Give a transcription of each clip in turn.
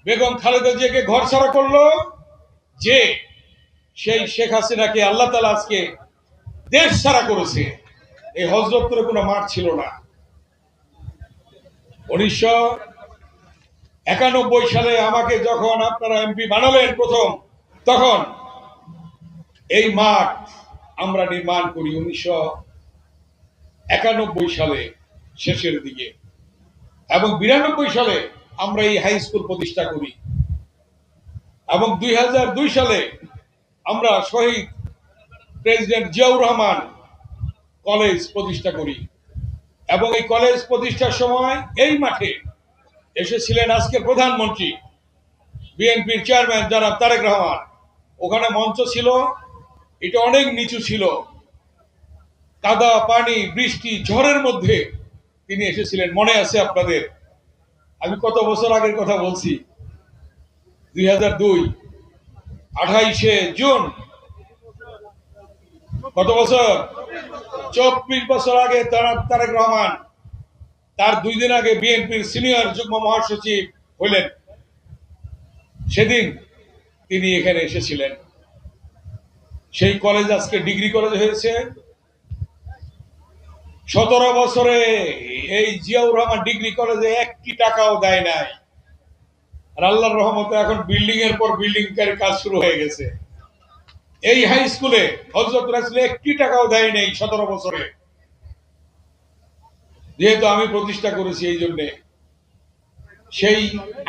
বেগম খালেদা জিয়াকে ঘর ছাড়া করলো, যে সেই শেখ হাসিনাকে আল্লাহ তাআলা আজকে দেশ ছাড়া করেছে। এই হযরতপুরে কোনো মাঠ ছিল না। 1991 সালে আমাকে যখন আপনারা এমপি বানালেন প্রথম, তখন এই মাঠ আমরা নির্মাণ করি 1991 সালে শেষের দিকে, এবং 92 সালে আমরা এই হাই স্কুল প্রতিষ্ঠা করি, এবং 2002 সালে আমরা শহীদ প্রেসিডেন্ট জিয়াউর রহমান কলেজ প্রতিষ্ঠা করি। এবং এই কলেজ প্রতিষ্ঠার সময় এই মাঠে এসেছিলেন আজকের প্রধানমন্ত্রী, বিএনপির চেয়ারম্যান জনাব তারেক রহমান। ওখানে মঞ্চ ছিল, এটা অনেক নিচু ছিল, কাদা পানি বৃষ্টি ঝড়ের মধ্যে তিনি এসেছিলেন। মনে আছে আপনাদের? আমি কত বছর আগের কথা বলছি, 2002 28শে জুন, কত বছর? 24 বছর আগে তারেক রহমান তার 2 দিন আগে বিএনপির সিনিয়র যুগ্ম মহাসচিব হলেন, সেদিন তিনি এখানে এসেছিলেন। সেই কলেজ আজকে ডিগ্রি কলেজ হয়েছে। 17 বছরে এই জিয়াউর রহমান ডিগ্রি কলেজে 1টি টাকাও দেয় নাই, আর আল্লাহর রহমতে এখন বিল্ডিং এর পর বিল্ডিং এর কাজ শুরু হয়ে গেছে। এই হাই স্কুলে হযরত রাসূল 1টি টাকাও দেয় নাই 17 বছরে, যেহেতু আমি প্রতিষ্ঠা করেছি। এই জন্য সেই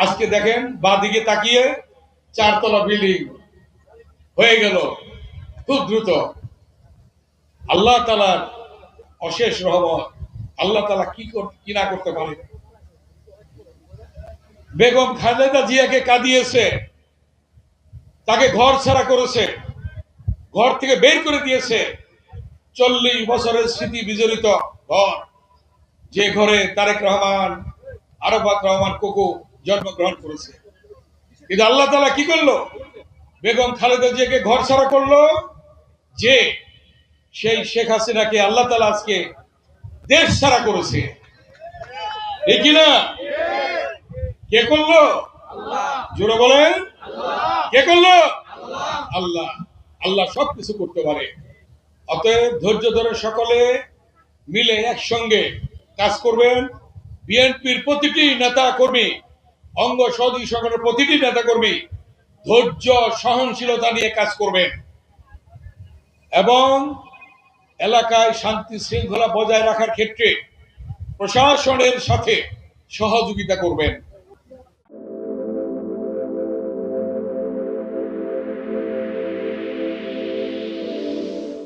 আজকে দেখেন বাঁদিকে তাকিয়ে 4 তলা বিল্ডিং হয়ে গেল খুব দ্রুত। আল্লাহ তাআলার অশেষ রহমত, আল্লাহ তাআলা কি না করতে পারে। বেগম খালেদা জিয়াকে কাঁদিয়েছে, তাকে ঘর ছাড়া করেছে, ঘর থেকে বের করে দিয়েছে। 40 বছরের স্মৃতি বিজড়িত ঘর, যে ঘরে তারেক রহমান, আরাফাত রহমান কোকো জন্মগ্রহণ করেছে। কিন্তু আল্লাহ তাআলা কি করলো? বেগম খালেদা জিয়াকে ঘর ছাড়া করলো, যে সেই শেখ হাসিনাকে আল্লাহ তাআলা আজকে দেশ ছাড়া করেছে। ঠিক কিনা? কে করলো? জোরে বলেন, কে করলো? আল্লাহ। আল্লাহ সবকিছু করতে পারে। অতএব ধৈর্য ধরে সকলে মিলে একসঙ্গে কাজ করবেন। বিএনপির প্রতিটি নেতা কর্মী, অঙ্গ সহযোগী সংগঠনের প্রতিটি নেতা কর্মী ধৈর্য সহনশীলতা নিয়ে কাজ করবেন, এবং এলাকায় শান্তি শৃঙ্খলা বজায় রাখার ক্ষেত্রে প্রশাসনের সাথে সহযোগিতা করবেন।